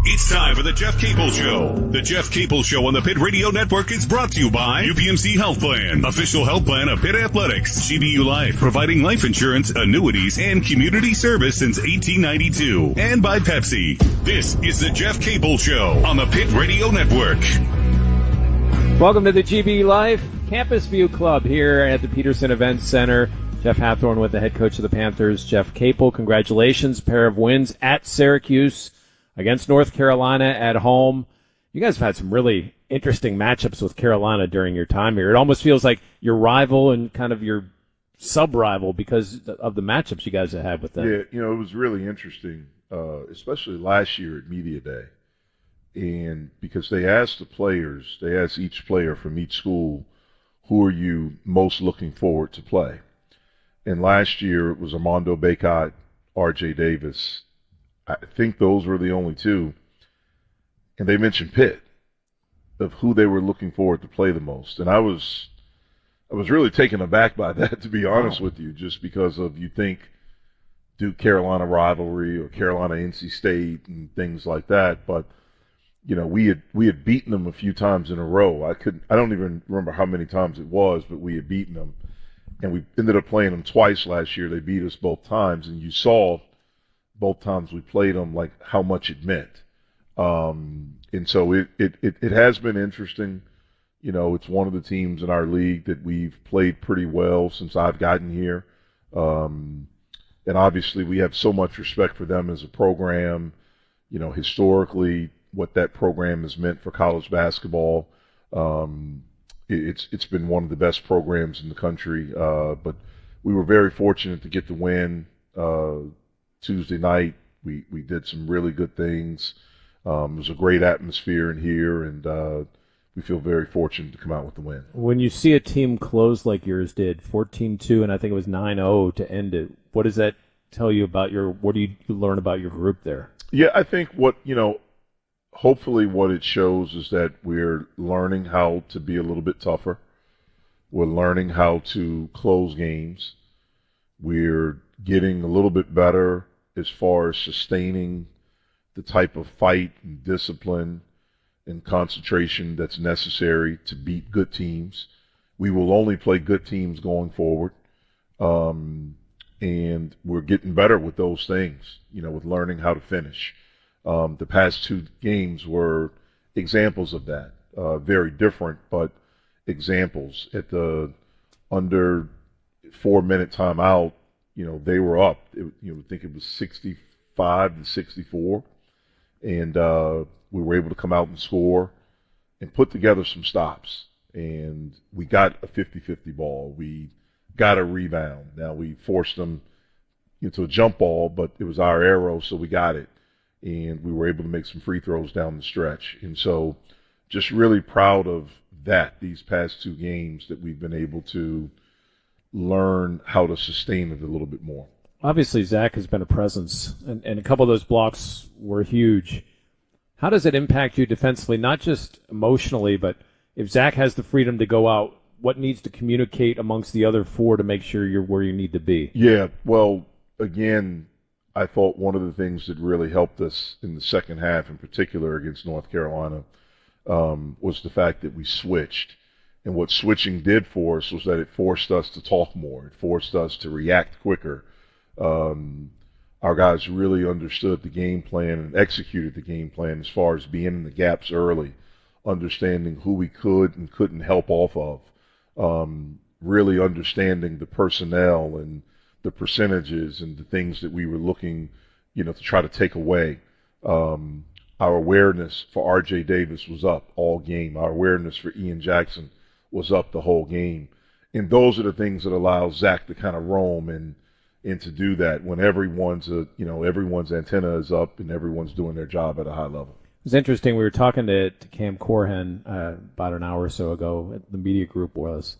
It's time for the Jeff Capel Show. The Jeff Capel Show on the Pitt Radio Network is brought to you by UPMC Health Plan, official health plan of Pitt Athletics, GBU Life, providing life insurance, annuities, and community service since 1892, and by Pepsi. This is the Jeff Capel Show on the Pitt Radio Network. Welcome to the GBU Life Campus View Club here at the Peterson Events Center. Jeff Hathorn with the head coach of the Panthers, Jeff Capel. Congratulations, pair of wins at Syracuse, against North Carolina at home. You guys have had some really interesting matchups with Carolina during your time here. It almost feels like your rival and kind of your sub-rival because of the matchups you guys have had with them. Yeah, it was really interesting, especially last year at Media Day. And because they asked each player from each school, who are you most looking forward to play? And last year it was Armando Bacot, R.J. Davis. I think those were the only two. And they mentioned Pitt, of who they were looking forward to play the most. And I was really taken aback by that, to be honest with you, just because of, you think, Duke-Carolina rivalry or Carolina-NC State and things like that. But, we had beaten them a few times in a row. I don't even remember how many times it was, but we had beaten them. And we ended up playing them twice last year. They beat us both times. And you saw both times we played them, like, how much it meant. And so it has been interesting. It's one of the teams in our league that we've played pretty well since I've gotten here. And obviously we have so much respect for them as a program, historically what that program has meant for college basketball. It's been one of the best programs in the country. But we were very fortunate to get the win Tuesday night. We did some really good things. It was a great atmosphere in here, and we feel very fortunate to come out with the win. When you see a team close like yours did, 14-2, and I think it was 9-0 to end it, what does that tell you about what do you learn about your group there? Yeah, I think hopefully what it shows is that we're learning how to be a little bit tougher. We're learning how to close games. We're getting a little bit better as far as sustaining the type of fight and discipline and concentration that's necessary to beat good teams. We will only play good teams going forward. And we're getting better with those things, with learning how to finish. The past two games were examples of that. Very different, but examples. At the under 4-minute timeout, they were up. I think it was 65-64. And we were able to come out and score and put together some stops. And we got a 50-50 ball. We got a rebound. Now, we forced them into a jump ball, but it was our arrow, so we got it. And we were able to make some free throws down the stretch. And so just really proud of that, these past two games, that we've been able to learn how to sustain it a little bit more. Obviously, Zach has been a presence, and a couple of those blocks were huge. How does it impact you defensively, not just emotionally, but if Zach has the freedom to go out, what needs to communicate amongst the other four to make sure you're where you need to be? Yeah, well, again, I thought one of the things that really helped us in the second half, in particular against North Carolina, was the fact that we switched. And what switching did for us was that it forced us to talk more. It forced us to react quicker. Our guys really understood the game plan and executed the game plan as far as being in the gaps early, understanding who we could and couldn't help off of, really understanding the personnel and the percentages and the things that we were looking, to try to take away. Our awareness for R.J. Davis was up all game. Our awareness for Ian Jackson was up the whole game. And those are the things that allow Zach to kind of roam and to do that when everyone's antenna is up and everyone's doing their job at a high level. It was interesting. We were talking to Cam Corhan about an hour or so ago. The media group was,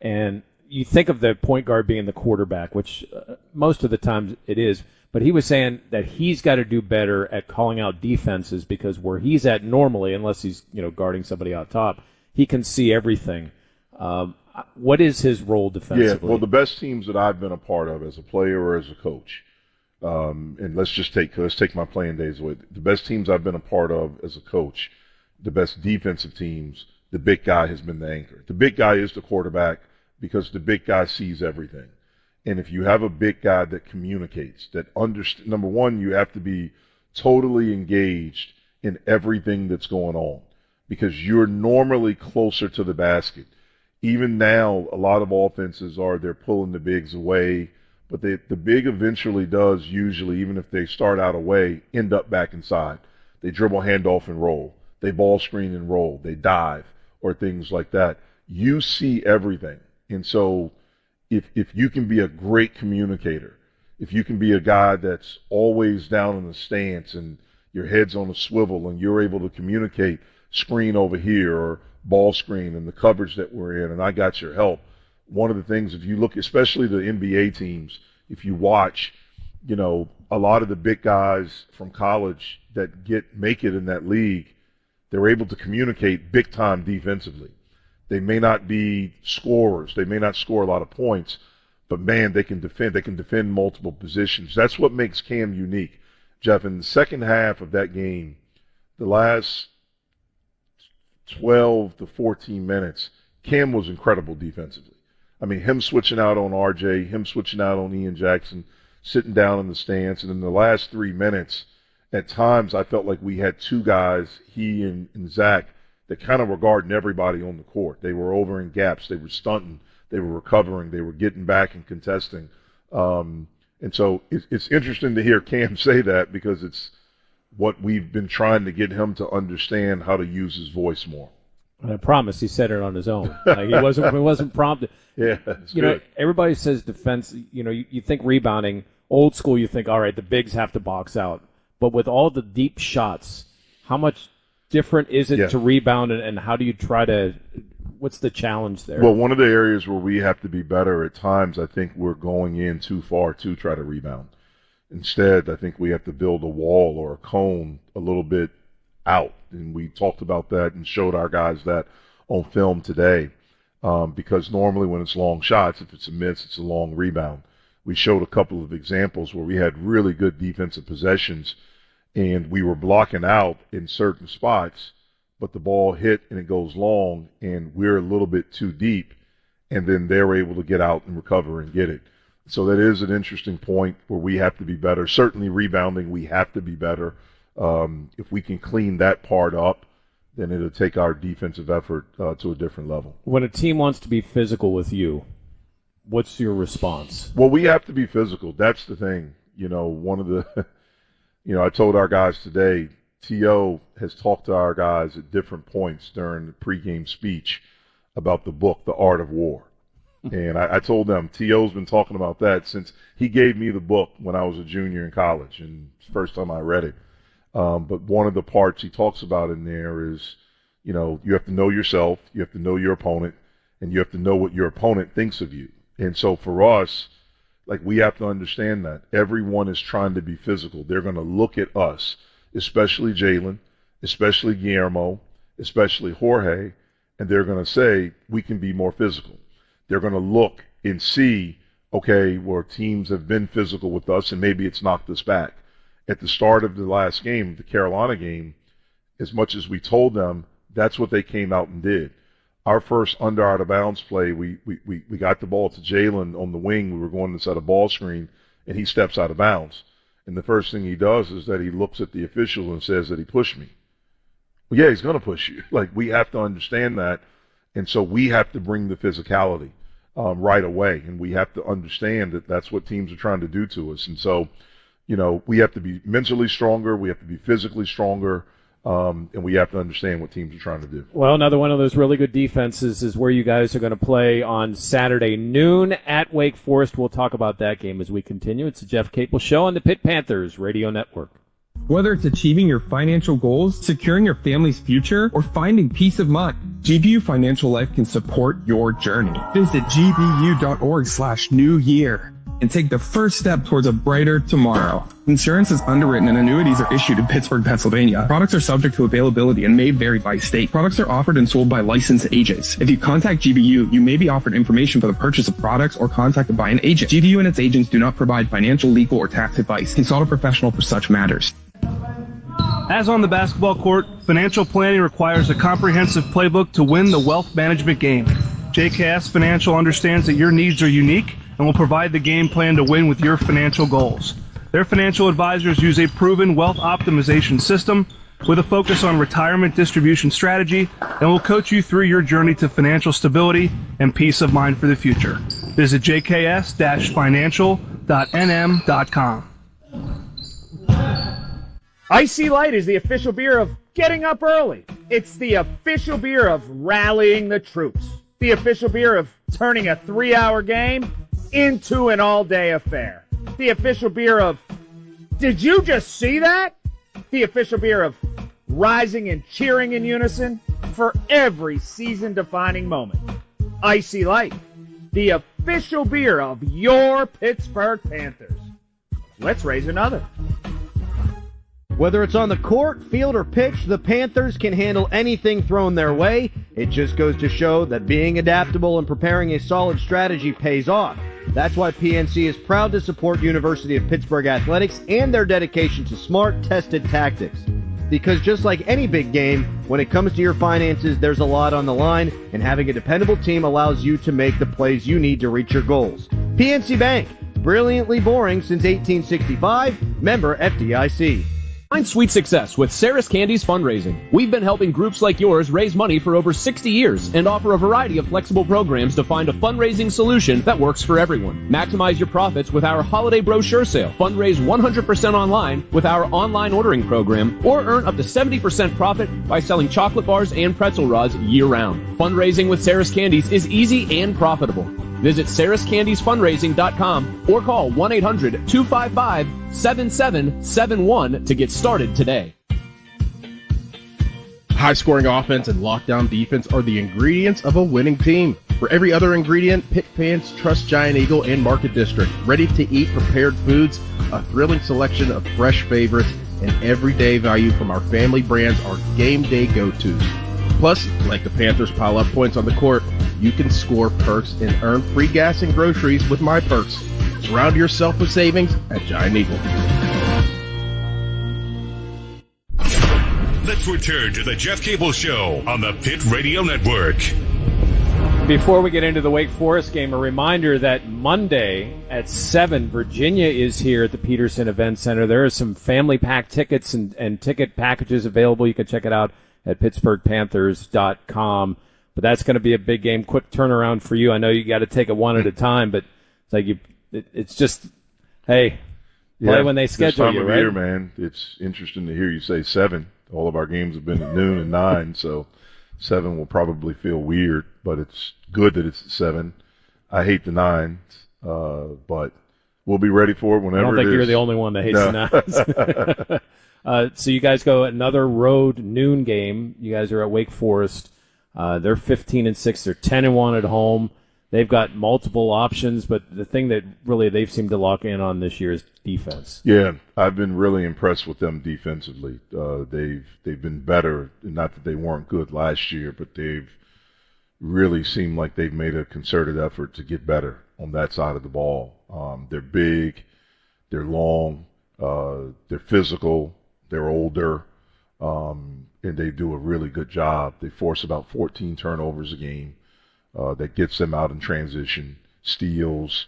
and you think of the point guard being the quarterback, which most of the time it is. But he was saying that he's got to do better at calling out defenses because where he's at normally, unless he's guarding somebody out top, he can see everything. What is his role defensively? Yeah, well, the best teams that I've been a part of as a player or as a coach, And let's take my playing days away. The best teams I've been a part of as a coach, the best defensive teams, the big guy has been the anchor. The big guy is the quarterback because the big guy sees everything. And if you have a big guy that communicates, number one, you have to be totally engaged in everything that's going on because you're normally closer to the basket. Even now, a lot of offenses they're pulling the bigs away, but the big eventually does usually, even if they start out away, end up back inside. They dribble, handoff, and roll. They ball screen and roll. They dive or things like that. You see everything. And so if you can be a great communicator, if you can be a guy that's always down in the stance and your head's on a swivel and you're able to communicate screen over here or ball screen and the coverage that we're in and I got your help. One of the things, if you look, especially the NBA teams, if you watch, a lot of the big guys from college that make it in that league, they're able to communicate big time defensively. They may not be scorers. They may not score a lot of points, but man, they can defend. They can defend multiple positions. That's what makes Cam unique. Jeff, in the second half of that game, the last 12 to 14 minutes, Cam was incredible defensively. I mean, him switching out on RJ, him switching out on Ian Jackson, sitting down in the stance, and in the last 3 minutes, at times I felt like we had two guys, he and Zach, that kind of were guarding everybody on the court. They were over in gaps. They were stunting. They were recovering. They were getting back and contesting. And so it's interesting to hear Cam say that because it's what we've been trying to get him to understand how to use his voice more. I promise he said it on his own. Like he wasn't prompted. Yeah, everybody says defense. You think rebounding. Old school, you think, all right, the bigs have to box out. But with all the deep shots, how much different is it to rebound, and how do you what's the challenge there? Well, one of the areas where we have to be better at times, I think we're going in too far to try to rebound. Instead, I think we have to build a wall or a cone a little bit out. And we talked about that and showed our guys that on film today because normally when it's long shots, if it's a miss, it's a long rebound. We showed a couple of examples where we had really good defensive possessions and we were blocking out in certain spots, but the ball hit and it goes long and we're a little bit too deep, and then they're able to get out and recover and get it. So that is an interesting point where we have to be better. Certainly rebounding, we have to be better. If we can clean that part up, then it'll take our defensive effort to a different level. When a team wants to be physical with you, what's your response? Well, we have to be physical. That's the thing. One of the I told our guys today, T.O. has talked to our guys at different points during the pregame speech about the book, The Art of War. And I told them, T.O.'s been talking about that since he gave me the book when I was a junior in college, and it's the first time I read it. But one of the parts he talks about in there is, you have to know yourself, you have to know your opponent, and you have to know what your opponent thinks of you. And so for us, we have to understand that everyone is trying to be physical. They're going to look at us, especially Jalen, especially Guillermo, especially Jorge, and they're going to say, we can be more physical. They're going to look and see, okay, where teams have been physical with us and maybe it's knocked us back. At the start of the last game, the Carolina game, as much as we told them, that's what they came out and did. Our first out of bounds play, we got the ball to Jalen on the wing. We were going inside a ball screen, and he steps out of bounds. And the first thing he does is that he looks at the official and says that he pushed me. Well, yeah, he's going to push you. We have to understand that. And so we have to bring the physicality right away. And we have to understand that that's what teams are trying to do to us. And so, we have to be mentally stronger. We have to be physically stronger. And we have to understand what teams are trying to do. Well, another one of those really good defenses is where you guys are going to play on Saturday noon at Wake Forest. We'll talk about that game as we continue. It's the Jeff Capel Show on the Pitt Panthers Radio Network. Whether it's achieving your financial goals, securing your family's future, or finding peace of mind, GBU Financial Life can support your journey. Visit gbu.org/New Year. and take the first step towards a brighter tomorrow. Insurance is underwritten and annuities are issued in Pittsburgh, Pennsylvania. Products are subject to availability and may vary by state. Products are offered and sold by licensed agents. If you contact GBU, you may be offered information for the purchase of products or contacted by an agent. GBU and its agents do not provide financial, legal, or tax advice. Consult a professional for such matters. As on the basketball court, financial planning requires a comprehensive playbook to win the wealth management game. JKS Financial understands that your needs are unique and will provide the game plan to win with your financial goals. Their financial advisors use a proven wealth optimization system with a focus on retirement distribution strategy and will coach you through your journey to financial stability and peace of mind for the future. Visit jks-financial.nm.com. Icy Light is the official beer of getting up early. It's the official beer of rallying the troops. The official beer of turning a 3-hour game into an all-day affair. The official beer of, did you just see that? The official beer of rising and cheering in unison for every season-defining moment. Icy Light, the official beer of your Pittsburgh Panthers. Let's raise another. Whether it's on the court, field, or pitch, the Panthers can handle anything thrown their way. It just goes to show that being adaptable and preparing a solid strategy pays off. That's why PNC is proud to support University of Pittsburgh athletics and their dedication to smart, tested tactics. Because just like any big game, when it comes to your finances, there's a lot on the line, and having a dependable team allows you to make the plays you need to reach your goals. PNC Bank, brilliantly boring since 1865, member FDIC. Find sweet success with Sarah's Candies fundraising. We've been helping groups like yours raise money for over 60 years and offer a variety of flexible programs to find a fundraising solution that works for everyone. Maximize your profits with our holiday brochure sale. Fundraise 100% online with our online ordering program, or earn up to 70% profit by selling chocolate bars and pretzel rods year-round. Fundraising with Sarah's Candies is easy and profitable. Visit sarahscandiesfundraising.com or call 1-800-255-7771 to get started today. High-scoring offense and lockdown defense are the ingredients of a winning team. For every other ingredient, Pitt fans trust Giant Eagle and Market District. Ready-to-eat prepared foods, a thrilling selection of fresh favorites, and everyday value from our family brands are game day go-tos. Plus, like the Panthers pile up points on the court, you can score perks and earn free gas and groceries with My Perks. Surround yourself with savings at Giant Eagle. Let's return to the Jeff Capel Show on the Pitt Radio Network. Before we get into the Wake Forest game, a reminder that Monday at 7, Virginia is here at the Peterson Event Center. There are some family pack tickets and ticket packages available. You can check it out at PittsburghPanthers.com. But that's going to be a big game. Quick turnaround for you. I know you got to take it one at a time, but it's like it's just, hey, play when they schedule you, right? Year, man. It's interesting to hear you say 7. All of our games have been at noon and 9, so 7 will probably feel weird, but it's good that it's at 7. I hate the 9s, but we'll be ready for it whenever it is. I don't think you're the only one that hates the 9s. So you guys go another road noon game. You guys are at Wake Forest. They're 15-6. They're 10-1 at home. They've got multiple options, but the thing that really they've seemed to lock in on this year is defense. Yeah, I've been really impressed with them defensively. They've been better. Not that they weren't good last year, but they've really seemed like they've made a concerted effort to get better on that side of the ball. They're big, they're long, they're physical, they're older, and they do a really good job. They force about 14 turnovers a game. That gets them out in transition, steals,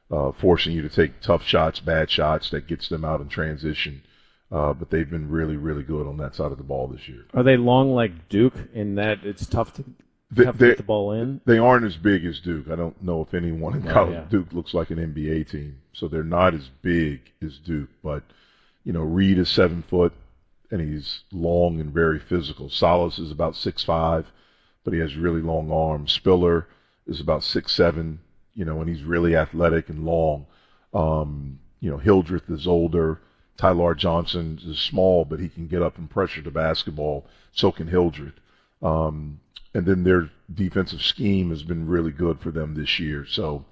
forcing you to take tough shots, bad shots, that gets them out in transition. But they've been really, really good on that side of the ball this year. Are they long like Duke in that it's tough to get the ball in? They aren't as big as Duke. I don't know if anyone in college Duke looks like an NBA team. So they're not as big as Duke. But, Reed is 7 foot, and he's long and very physical. Salas is about 6'5", but he has really long arms. Spiller is about 6'7", and he's really athletic and long. Hildreth is older. Tyler Johnson is small, but he can get up and pressure the basketball. So can Hildreth. And then their defensive scheme has been really good for them this year. So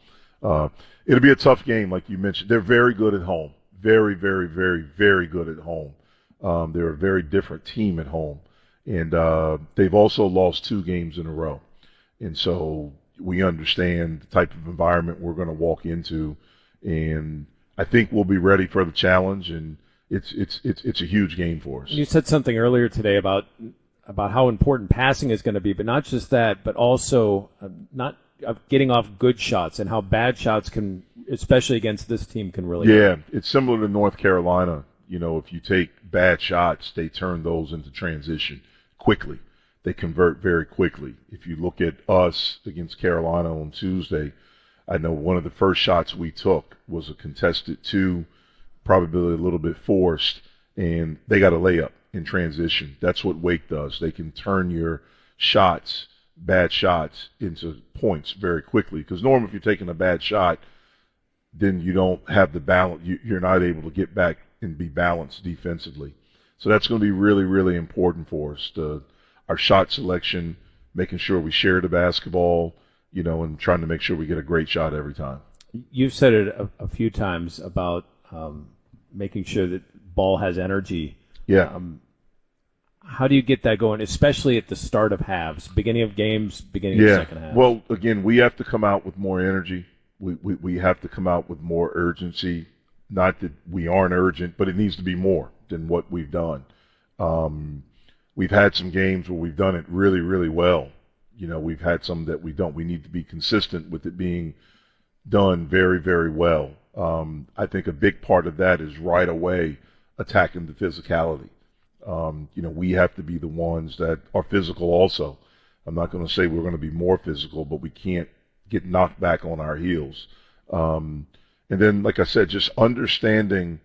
It'll be a tough game, like you mentioned. They're very good at home. Very, very, very, very good at home. They're a very different team at home. And they've also lost 2 games in a row. And so we understand the type of environment we're going to walk into. And I think we'll be ready for the challenge. And it's a huge game for us. You said something earlier today about how important passing is going to be, but not just that, but also not getting off good shots and how bad shots can, especially against this team, can really hurt. It's similar to North Carolina. You know, if you take bad shots, they turn those into transition quickly. They convert very quickly. If you look at us against Carolina on Tuesday, I know one of the first shots we took was a contested 2, probably a little bit forced, and they got a layup in transition. That's what Wake does. They can turn your shots, bad shots, into points very quickly. Because normally if you're taking a bad shot, then you don't have the balance. You're not able to get back and be balanced defensively. So that's going to be really, really important for us. Our shot selection, making sure we share the basketball, you know, and trying to make sure we get a great shot every time. You've said it a few times about making sure that ball has energy. Yeah. How do you get that going, especially at the start of halves, beginning of games, beginning of second half? Well, again, we have to come out with more energy. We have to come out with more urgency. Not that we aren't urgent, but it needs to be more than what we've done. We've had some games where we've done it really, really well. You know, we've had some that we don't. We need to be consistent with it being done very, very well. I think a big part of that is right away attacking the physicality. You know, we have to be the ones that are physical also. I'm not going to say we're going to be more physical, but we can't get knocked back on our heels. And then, like I said, just understanding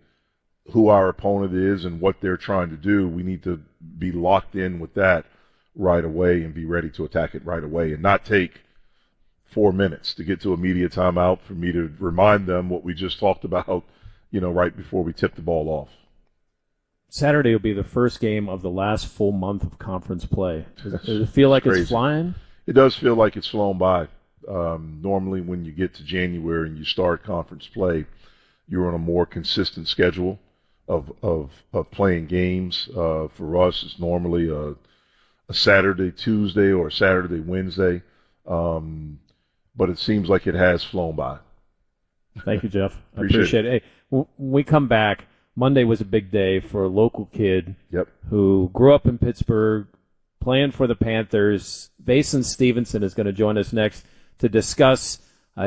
who our opponent is and what they're trying to do. We need to be locked in with that right away and be ready to attack it right away and not take 4 minutes to get to a media timeout for me to remind them what we just talked about, you know, right before we tip the ball off. Saturday will be the first game of the last full month of conference play. Does it feel like it's flying? It does feel like it's flown by. Normally when you get to January and you start conference play, you're on a more consistent schedule of playing games. For us, it's normally a Saturday, Tuesday, or a Saturday, Wednesday. But it seems like it has flown by. Thank you, Jeff. I appreciate it. Hey, when we come back, Monday was a big day for a local kid who grew up in Pittsburgh, playing for the Panthers. Vason Stevenson is going to join us next to discuss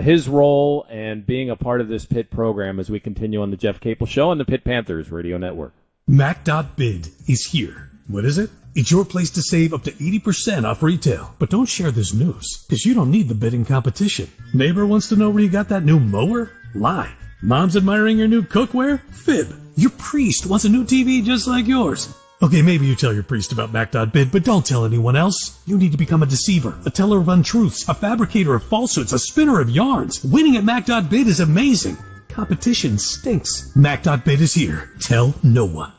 his role and being a part of this Pitt program as we continue on the Jeff Capel Show on the Pitt Panthers Radio Network. Mac.bid is here. What is it? It's your place to save up to 80% off retail. But don't share this news, because you don't need the bidding competition. Neighbor wants to know where you got that new mower? Lie. Mom's admiring your new cookware? Fib. Your priest wants a new TV just like yours. Okay, maybe you tell your priest about Mac.bid, but don't tell anyone else. You need to become a deceiver, a teller of untruths, a fabricator of falsehoods, a spinner of yarns. Winning at Mac.bid is amazing. Competition stinks. Mac.bid is here. Tell no one.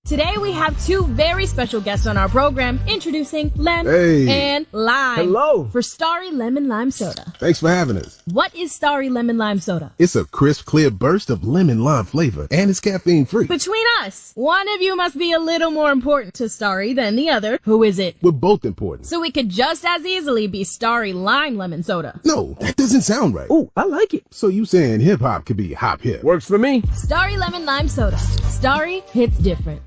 Today we have 2 very special guests on our program, introducing Lem and Lime. Hello. For Starry Lemon Lime Soda. Thanks for having us. What is Starry Lemon Lime Soda? It's a crisp, clear burst of lemon lime flavor, and it's caffeine-free. Between us, one of you must be a little more important to Starry than the other. Who is it? We're both important. So we could just as easily be Starry Lime Lemon Soda. No, that doesn't sound right. Oh, I like it. So you saying hip-hop could be hop-hip? Works for me. Starry Lemon Lime Soda. Starry hits different.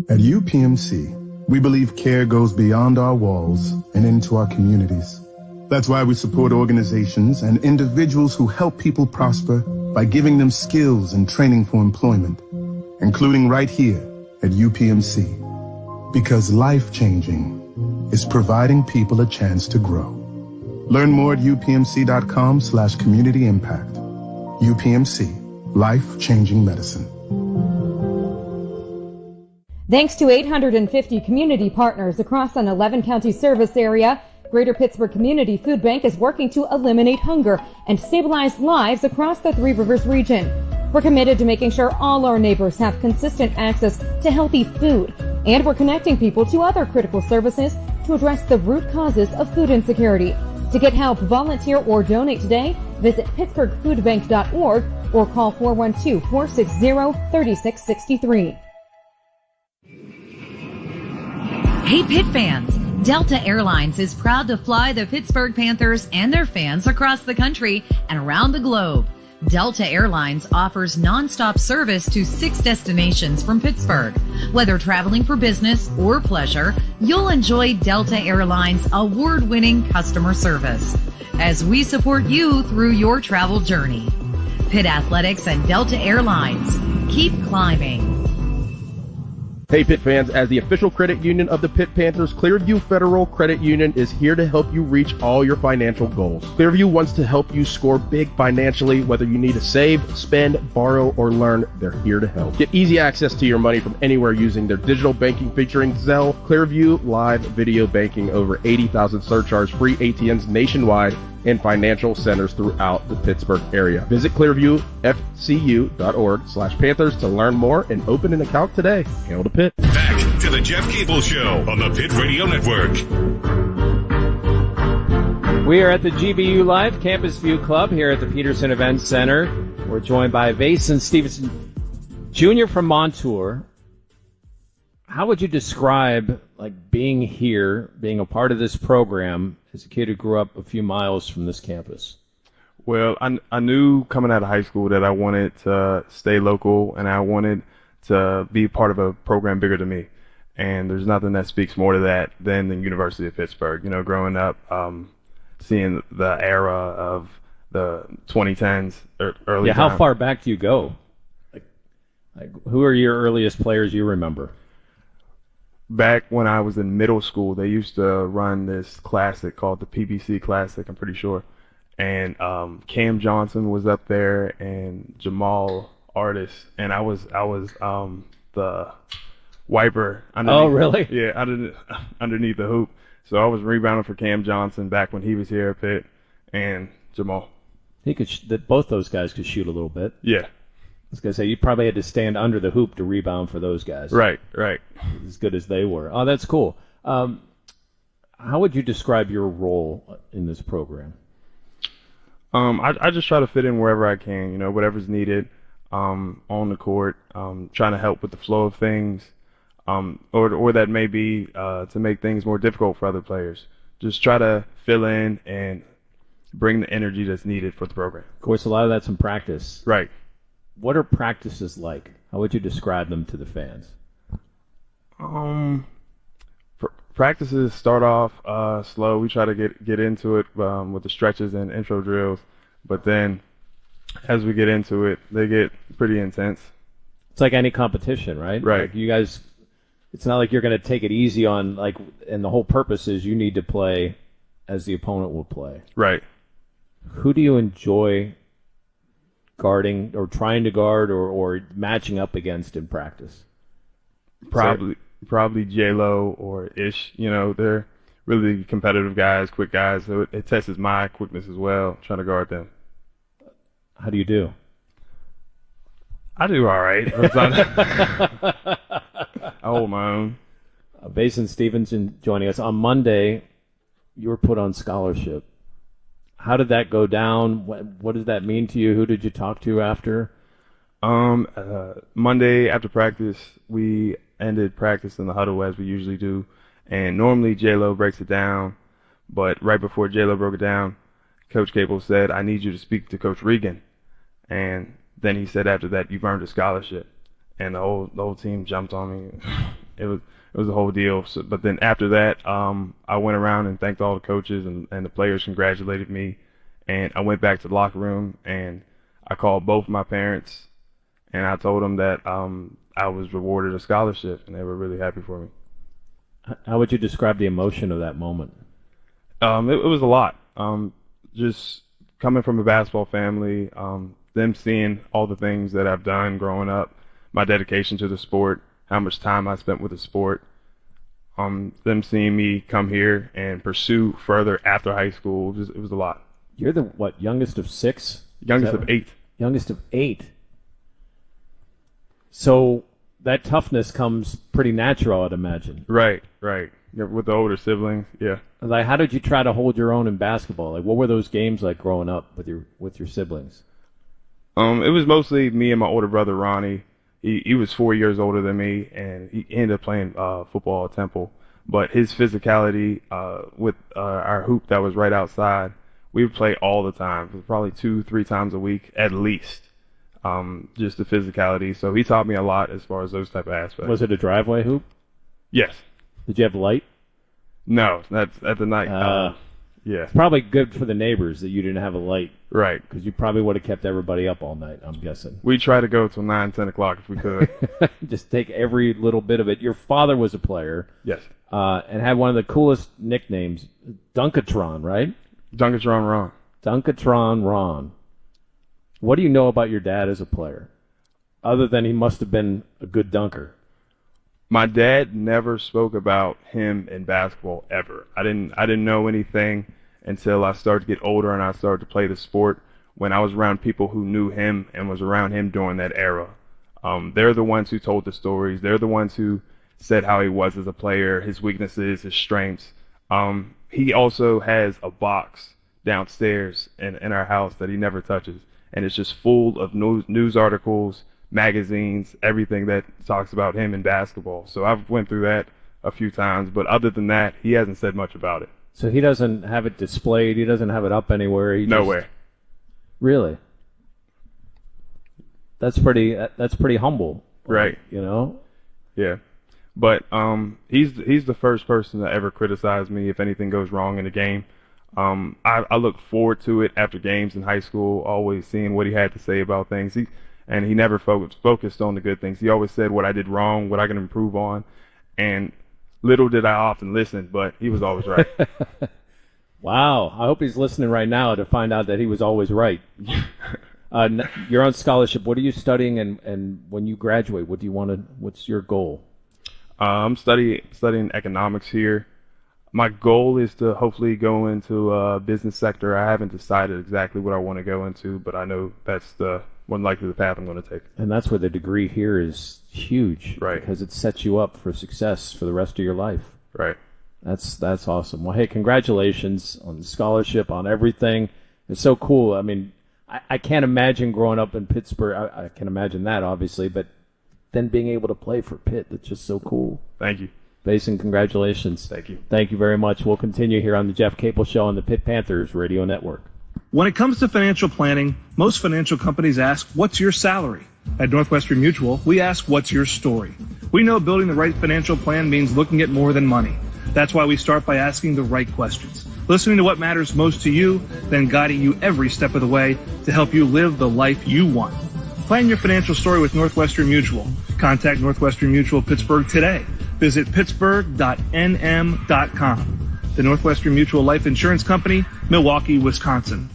At UPMC, we believe care goes beyond our walls and into our communities. That's why we support organizations and individuals who help people prosper by giving them skills and training for employment, including right here at UPMC. Because life-changing is providing people a chance to grow. Learn more at upmc.com/community impact. UPMC, life-changing medicine. Thanks to 850 community partners across an 11-county service area, Greater Pittsburgh Community Food Bank is working to eliminate hunger and stabilize lives across the Three Rivers region. We're committed to making sure all our neighbors have consistent access to healthy food, and we're connecting people to other critical services to address the root causes of food insecurity. To get help, volunteer, or donate today, Visit pittsburghfoodbank.org or call 412-460-3663. Hey, Pitt fans! Delta Airlines is proud to fly the Pittsburgh Panthers and their fans across the country and around the globe. Delta Airlines offers nonstop service to 6 destinations from Pittsburgh. Whether traveling for business or pleasure, you'll enjoy Delta Airlines' award-winning customer service as we support you through your travel journey. Pitt Athletics and Delta Airlines. Keep climbing. Hey Pitt fans, as the official credit union of the Pitt Panthers, Clearview Federal Credit Union is here to help you reach all your financial goals. Clearview wants to help you score big financially, whether you need to save, spend, borrow, or learn, they're here to help. Get easy access to your money from anywhere using their digital banking featuring Zelle, Clearview Live Video Banking, over 80,000 surcharge-free ATMs nationwide, and financial centers throughout the Pittsburgh area. Visit clearviewfcu.org/Panthers to learn more and open an account today. Hail to Pitt. Back to the Jeff Capel Show on the Pitt Radio Network. We are at the GBU Live Campus View Club here at the Peterson Events Center. We're joined by Vason Stevenson, Jr. from Montour. How would you describe being here, being a part of this program as a kid who grew up a few miles from this campus? Well, I knew coming out of high school that I wanted to stay local and I wanted to be part of a program bigger than me. And there's nothing that speaks more to that than the University of Pittsburgh. You know, growing up, seeing the era of the 2010s, early. Yeah, how far back do you go? Like, who are your earliest players you remember? Back when I was in middle school, they used to run this classic called the PBC Classic, I'm pretty sure. And Cam Johnson was up there and Jamal Artis, and I was the wiper underneath. Oh, really? Yeah, underneath the hoop. So I was rebounding for Cam Johnson back when he was here at Pitt, and Jamal. He could. Both those guys could shoot a little bit. Yeah. I was going to say, you probably had to stand under the hoop to rebound for those guys. Right. As good as they were. Oh, that's cool. How would you describe your role in this program? I just try to fit in wherever I can, whatever's needed on the court, trying to help with the flow of things, or that may be to make things more difficult for other players. Just try to fill in and bring the energy that's needed for the program. Of course, a lot of that's in practice. Right. What are practices like? How would you describe them to the fans? Practices start off slow. We try to get into it with the stretches and intro drills, but then as we get into it, they get pretty intense. It's like any competition, right? Right. Like you guys, it's not like you're going to take it easy on and the whole purpose is you need to play as the opponent will play. Right. Who do you enjoy guarding or trying to guard or matching up against in practice? Probably J-Lo or Ish. They're really competitive guys, quick guys, so it tests my quickness as well, trying to guard them. How do you do? I do all right. I hold my own. Vason Stevenson joining us. On Monday, you were put on scholarship. How did that go down? What does that mean to you? Who did you talk to after? Monday after practice, we ended practice in the huddle as we usually do. And normally J-Lo breaks it down, but right before J-Lo broke it down, Coach Capel said, "I need you to speak to Coach Regan." And then he said after that, "You've earned a scholarship." And the whole team jumped on me. It was a whole deal. So, but then after that, I went around and thanked all the coaches and the players congratulated me. And I went back to the locker room and I called both my parents and I told them that I was rewarded a scholarship and they were really happy for me. How would you describe the emotion of that moment? It was a lot. Just coming from a basketball family, them seeing all the things that I've done growing up, my dedication to the sport, how much time I spent with the sport, them seeing me come here and pursue further after high school, it was a lot. You're the, youngest of 6? Youngest of 8. Youngest of 8. So that toughness comes pretty natural, I'd imagine. Right. with the older siblings. Yeah. Like, how did you try to hold your own in basketball? Like, what were those games like growing up with your siblings? It was mostly me and my older brother Ronnie. He was 4 years older than me, and he ended up playing football at Temple. But his physicality with our hoop that was right outside, we would play all the time, probably 2-3 times a week at least. Just the physicality. So he taught me a lot as far as those type of aspects. Was it a driveway hoop? Yes. Did you have light? No, that's at the night. Yeah. It's probably good for the neighbors that you didn't have a light. Right. Because you probably would have kept everybody up all night, I'm guessing. We try to go till 9, 10 o'clock if we could. Just take every little bit of it. Your father was a player. Yes. And had one of the coolest nicknames, Dunkatron, right? Dunkatron Ron. Dunkatron Ron. What do you know about your dad as a player? Other than he must have been a good dunker. My dad never spoke about him in basketball ever. I didn't know anything until I started to get older and I started to play the sport when I was around people who knew him and was around him during that era. They're the ones who told the stories. They're the ones who said how he was as a player, his weaknesses, his strengths. He also has a box downstairs in our house that he never touches, and it's just full of news articles, magazines, everything that talks about him in basketball. So I've went through that a few times, but other than that, he hasn't said much about it. So he doesn't have it displayed. He doesn't have it up anywhere. Nowhere. Really? That's pretty humble. Right. You know? Yeah. But he's the first person to ever criticize me if anything goes wrong in the game. I look forward to it after games in high school, always seeing what he had to say about things. And he never focused on the good things. He always said what I did wrong, what I can improve on. And little did I often listen, but he was always right. Wow. I hope he's listening right now to find out that he was always right. You're on scholarship. What are you studying? And when you graduate, what's your goal? I'm studying economics here. My goal is to hopefully go into a business sector. I haven't decided exactly what I want to go into, but I know that's the one likely the path I'm going to take. And that's where the degree here is huge, right? Because it sets you up for success for the rest of your life, right? That's awesome. Well, hey, congratulations on the scholarship, on everything. It's so cool. I mean, I can't imagine growing up in Pittsburgh. I can imagine that, obviously, but then being able to play for Pitt, that's just so cool. Thank you. Vason, congratulations. Thank you. Thank you very much. We'll continue here on the Jeff Capel Show on the Pitt Panthers Radio Network. When it comes to financial planning, most financial companies ask, what's your salary? At Northwestern Mutual, we ask, what's your story? We know building the right financial plan means looking at more than money. That's why we start by asking the right questions, listening to what matters most to you, then guiding you every step of the way to help you live the life you want. Plan your financial story with Northwestern Mutual. Contact Northwestern Mutual Pittsburgh today. Visit pittsburgh.nm.com. The Northwestern Mutual Life Insurance Company, Milwaukee, Wisconsin.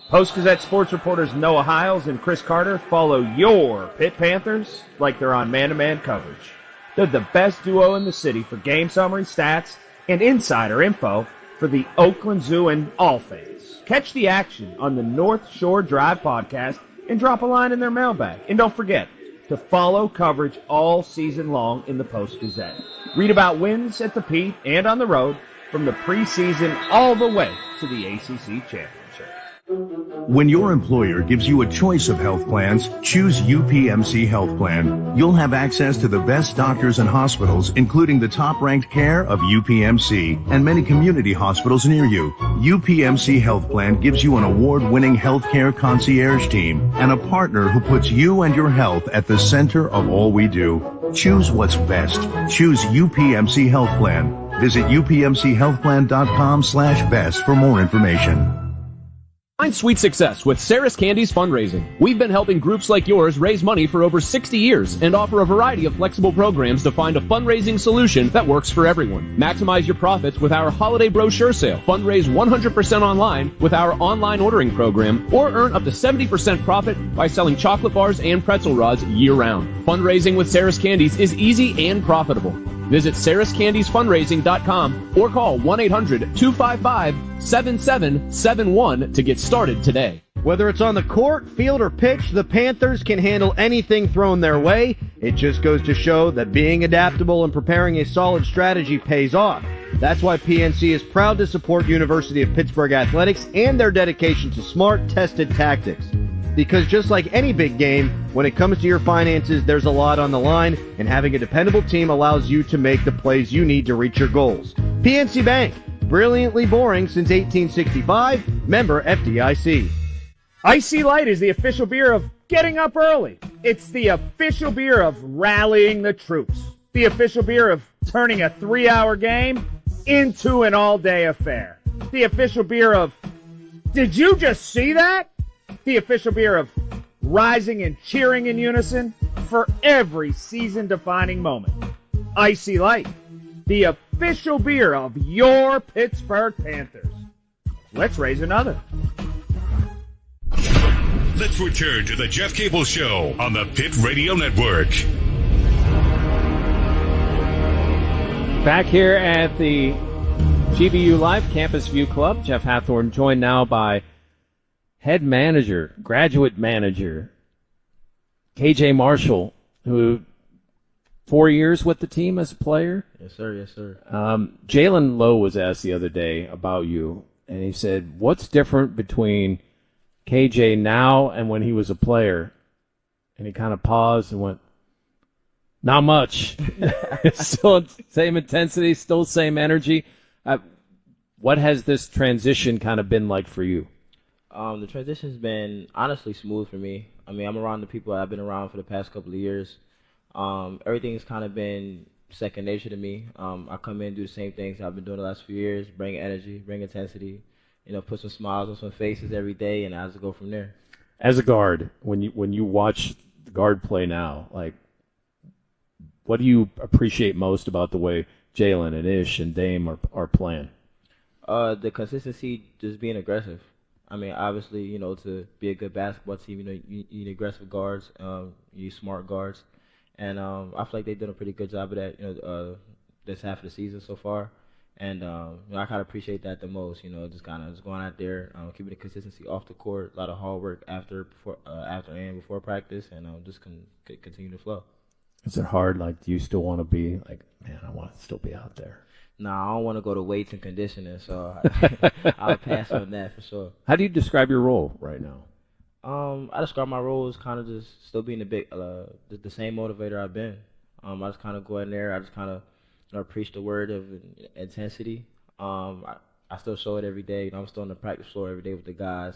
Post-Gazette sports reporters Noah Hiles and Chris Carter follow your Pitt Panthers like they're on man-to-man coverage. They're the best duo in the city for game summary, stats, and insider info for the Oakland Zoo and all fans. Catch the action on the North Shore Drive podcast and drop a line in their mailbag. And don't forget to follow coverage all season long in the Post-Gazette. Read about wins at the Pitt and on the road from the preseason all the way to the ACC Championship. When your employer gives you a choice of health plans, choose UPMC Health Plan. You'll have access to the best doctors and hospitals, including the top-ranked care of UPMC and many community hospitals near you. UPMC Health Plan gives you an award-winning healthcare concierge team and a partner who puts you and your health at the center of all we do. Choose what's best. Choose UPMC Health Plan. Visit upmchealthplan.com/best for more information. Find sweet success with Sarah's Candies fundraising. We've been helping groups like yours raise money for over 60 years and offer a variety of flexible programs to find a fundraising solution that works for everyone. Maximize your profits with our holiday brochure sale. Fundraise 100% online with our online ordering program, or earn up to 70% profit by selling chocolate bars and pretzel rods year-round. Fundraising with Sarah's Candies is easy and profitable. Visit sarahscandiesfundraising.com or call 1-800-255-7771 to get started today. Whether it's on the court, field, or pitch, the Panthers can handle anything thrown their way. It just goes to show that being adaptable and preparing a solid strategy pays off. That's why PNC is proud to support University of Pittsburgh athletics and their dedication to smart, tested tactics. Because just like any big game, when it comes to your finances, there's a lot on the line, and having a dependable team allows you to make the plays you need to reach your goals. PNC Bank, brilliantly boring since 1865, member FDIC. Icy Light is the official beer of getting up early. It's the official beer of rallying the troops. The official beer of turning a 3-hour game into an all-day affair. The official beer of, did you just see that? The official beer of rising and cheering in unison for every season-defining moment. Icy Light, the official beer of your Pittsburgh Panthers. Let's raise another. Let's return to the Jeff Capel Show on the Pitt Radio Network. Back here at the GBU Live Campus View Club, Jeff Hathorn joined now by head manager, graduate manager, KJ Marshall, who 4 years with the team as a player. Yes, sir. Yes, sir. Jalen Lowe was asked the other day about you, and he said, what's different between KJ now and when he was a player? And he kind of paused and went, not much. Still same intensity, still same energy. What has this transition kind of been like for you? The transition's been honestly smooth for me. I mean, I'm around the people I've been around for the past couple of years. Everything's kind of been second nature to me. I come in and do the same things I've been doing the last few years, bring energy, bring intensity, put some smiles on some faces every day, and I just go from there. As a guard, when you watch the guard play now, like, what do you appreciate most about the way Jalen and Ish and Dame are playing? The consistency, just being aggressive. I mean, obviously, to be a good basketball team, you need aggressive guards, you need smart guards, and I feel like they've done a pretty good job of that, this half of the season so far, and I kind of appreciate that the most. Just going out there, keeping the consistency off the court, a lot of hard work after and before practice, and just continue to flow. Is it hard? Like, do you still want to be like, man, I want to still be out there? No, I don't want to go to weights and conditioning, so I'll pass on that for sure. How do you describe your role right now? I describe my role as kind of just still being the same motivator I've been. I just kind of go in there. I just kind of preach the word of intensity. I still show it every day. I'm still on the practice floor every day with the guys,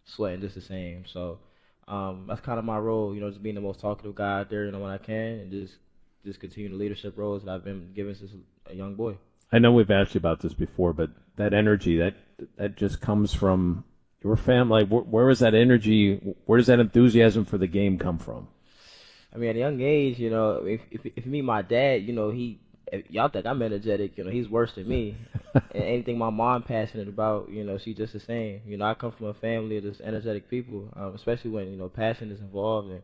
sweating just the same. So that's kind of my role. Just being the most talkative guy out there, when I can, and just continue the leadership roles that I've been given since a young boy. I know we've asked you about this before, but that energy, that just comes from your family. Where is that energy? Where does that enthusiasm for the game come from? I mean, at a young age, if you meet my dad, if y'all think I'm energetic, he's worse than me. And anything my mom passionate about, she's just the same. I come from a family of just energetic people, especially when, passion is involved, and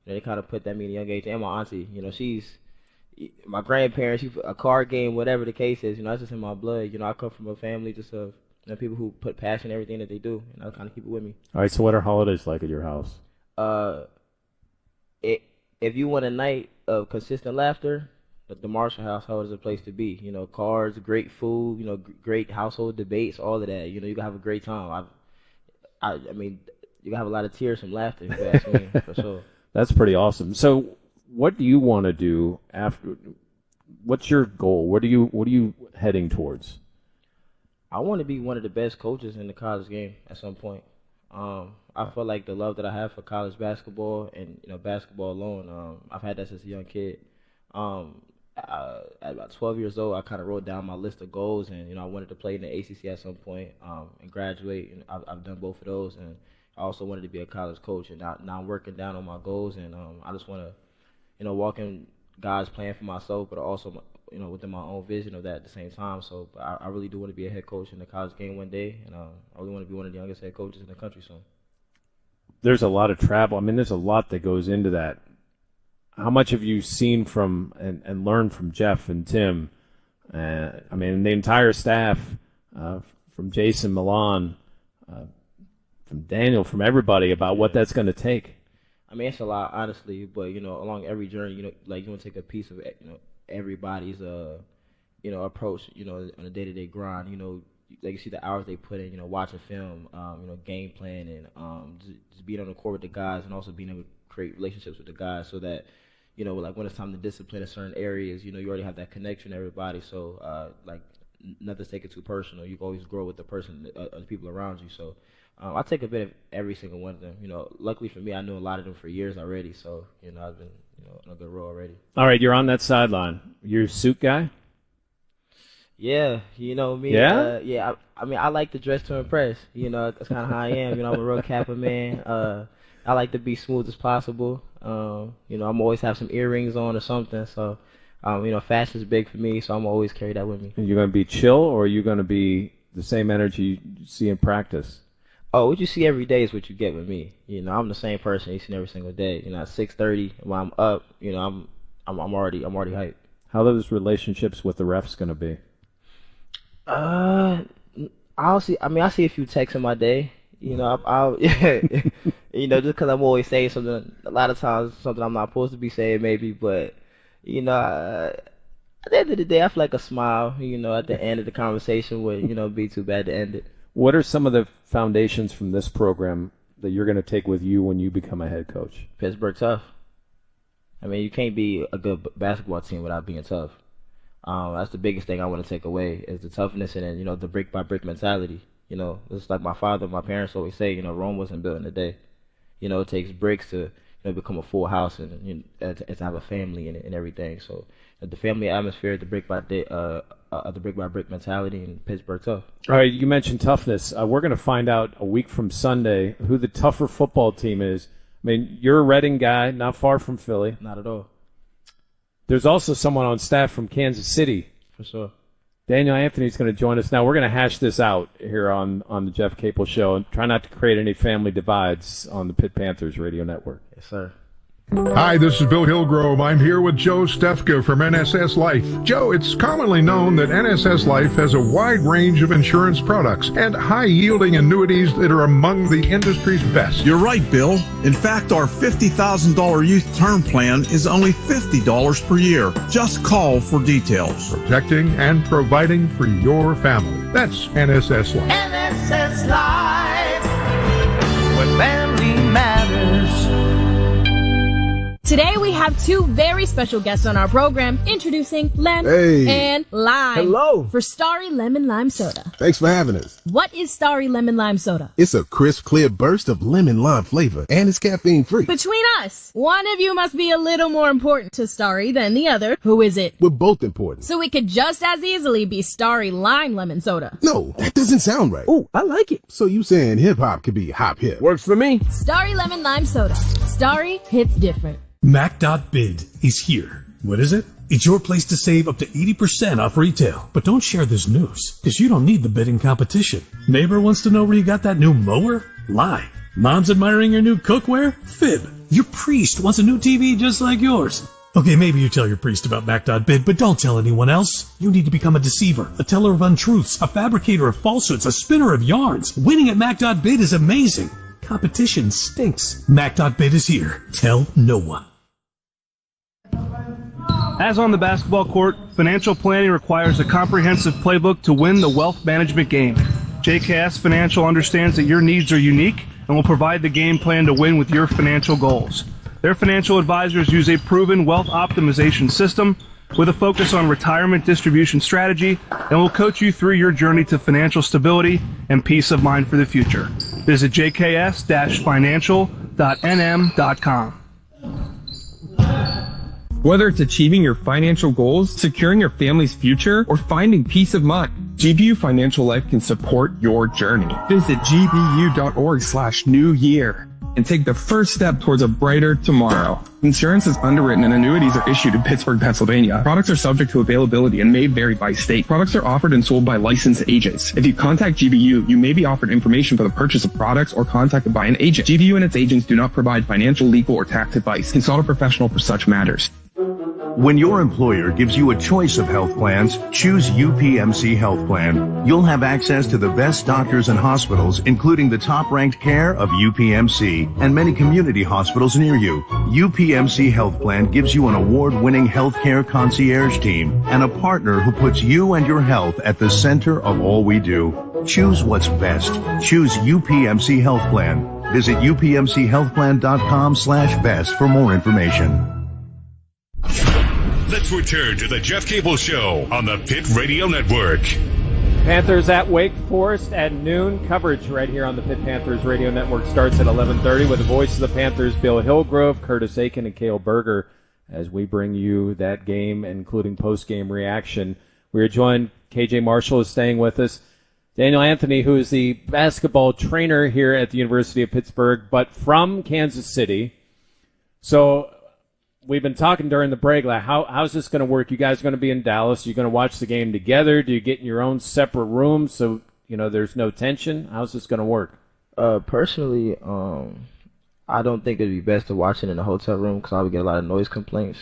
they kind of put that in me at a young age. And my auntie, she's my grandparents, a card game, whatever the case is, that's just in my blood. I come from a family just of people who put passion in everything that they do, and I kind of keep it with me. All right, so what are holidays like at your house? If you want a night of consistent laughter, the Marshall household is a place to be. Cards, great food, great household debates, all of that. You can have a great time. I mean, you can have a lot of tears from laughter, if you ask me, for sure. That's pretty awesome. So, what do you want to do after? What's your goal? What are you heading towards? I want to be one of the best coaches in the college game at some point. I feel like the love that I have for college basketball and basketball alone, I've had that since a young kid. At about 12 years old, I kind of wrote down my list of goals, and I wanted to play in the ACC at some point and graduate. And I've done both of those, and I also wanted to be a college coach. And now I'm working down on my goals, and I just want to walk in God's plan for myself, but also within my own vision of that at the same time. So I really do want to be a head coach in the college game one day, and I really want to be one of the youngest head coaches in the country soon. There's a lot of travel. I mean, there's a lot that goes into that. How much have you seen from and learned from Jeff and Tim? I mean, the entire staff, from Jason Milan, from Daniel, from everybody about what that's going to take? I mean, it's a lot, honestly, but, along every journey, you want to take a piece of, everybody's, approach, on a day-to-day grind, like you see the hours they put in, watching film, game planning, just being on the court with the guys, and also being able to create relationships with the guys so that, like when it's time to discipline in certain areas, you already have that connection to everybody. So, nothing's taken too personal. You always grow with the person, the people around you. So, I take a bit of every single one of them. Luckily for me, I knew a lot of them for years already. So, I've been, on a good roll already. All right, you're on that sideline. You're a suit guy? Yeah, me. Yeah? I mean, I like to dress to impress. That's kind of how I am. I'm a real Capel man. I like to be smooth as possible. I'm always have some earrings on or something. So, fashion's big for me, so I'm always carry that with me. Are you going to be chill, or are you going to be the same energy you see in practice? Oh, what you see every day is what you get with me. I'm the same person each and every single day. At 6:30 when I'm up, I'm already hyped. How are those relationships with the refs going to be? I see a few texts in my day. I'll just because I'm always saying something. A lot of times, something I'm not supposed to be saying, maybe. But at the end of the day, I feel like a smile. At the end of the conversation would be too bad to end it. What are some of the foundations from this program that you're going to take with you when you become a head coach? Pittsburgh tough. I mean, you can't be a good basketball team without being tough. That's the biggest thing I want to take away is the toughness and then, the brick by brick mentality. It's like my father, my parents always say, Rome wasn't built in a day. It takes bricks to become a full house and to have a family and everything. So the family atmosphere, the brick by brick mentality, and Pittsburgh tough. All right, you mentioned toughness. We're going to find out a week from Sunday who the tougher football team is. I mean, you're a Reading guy, not far from Philly. Not at all. There's also someone on staff from Kansas City. For sure. Daniel Anthony's going to join us now. We're going to hash this out here on the Jeff Capel Show and try not to create any family divides on the Pitt Panthers radio network. Yes, sir. Hi, this is Bill Hillgrove. I'm here with Joe Stefka from NSS Life. Joe, it's commonly known that NSS Life has a wide range of insurance products and high-yielding annuities that are among the industry's best. You're right, Bill. In fact, our $50,000 youth term plan is only $50 per year. Just call for details. Protecting and providing for your family. That's NSS Life. NSS Life, where family matters. Today we have two very special guests on our program, introducing Lem and Lime. Hello. For Starry Lemon Lime Soda. Thanks for having us. What is Starry Lemon Lime Soda? It's a crisp, clear burst of lemon lime flavor, and it's caffeine-free. Between us, one of you must be a little more important to Starry than the other. Who is it? We're both important. So it could just as easily be Starry Lime Lemon Soda. No, that doesn't sound right. Oh, I like it. So you saying hip-hop could be hop-hip? Works for me. Starry Lemon Lime Soda. Starry hits different. Mac.bid is here. What is it? It's your place to save up to 80% off retail. But don't share this news, because you don't need the bidding competition. Neighbor wants to know where you got that new mower? Lie. Mom's admiring your new cookware? Fib. Your priest wants a new TV just like yours. Okay, maybe you tell your priest about Mac.bid, but don't tell anyone else. You need to become a deceiver, a teller of untruths, a fabricator of falsehoods, a spinner of yarns. Winning at Mac.bid is amazing. Competition stinks. Mac.bid is here. Tell no one. As on the basketball court, financial planning requires a comprehensive playbook to win the wealth management game. JKS Financial understands that your needs are unique and will provide the game plan to win with your financial goals. Their financial advisors use a proven wealth optimization system with a focus on retirement distribution strategy and will coach you through your journey to financial stability and peace of mind for the future. Visit jks-financial.nm.com. Whether it's achieving your financial goals, securing your family's future, or finding peace of mind, GBU Financial Life can support your journey. Visit gbu.org/new year and take the first step towards a brighter tomorrow. Insurance is underwritten and annuities are issued in Pittsburgh, Pennsylvania. Products are subject to availability and may vary by state. Products are offered and sold by licensed agents. If you contact GBU, you may be offered information for the purchase of products or contacted by an agent. GBU and its agents do not provide financial, legal, or tax advice. Consult a professional for such matters. When your employer gives you a choice of health plans, choose UPMC Health Plan. You'll have access to the best doctors and hospitals, including the top-ranked care of UPMC and many community hospitals near you. UPMC Health Plan gives you an award-winning healthcare concierge team and a partner who puts you and your health at the center of all we do. Choose what's best. Choose UPMC Health Plan. Visit upmchealthplan.com/best for more information. Let's return to the Jeff Capel Show on the Pitt Radio Network. Panthers at Wake Forest at noon. Coverage right here on the Pitt Panthers Radio Network starts at 11:30 with the voice of the Panthers, Bill Hillgrove, Curtis Aiken, and Cale Berger, as we bring you that game, including post-game reaction. We are joined, KJ Marshall is staying with us. Daniel Anthony, who is the basketball trainer here at the University of Pittsburgh, but from Kansas City. So we've been talking during the break, like how's this going to work? You guys are going to be in Dallas. You're going to watch the game together. Do you get in your own separate rooms so there's no tension? How's this going to work? Personally, I don't think it'd be best to watch it in a hotel room because I would get a lot of noise complaints.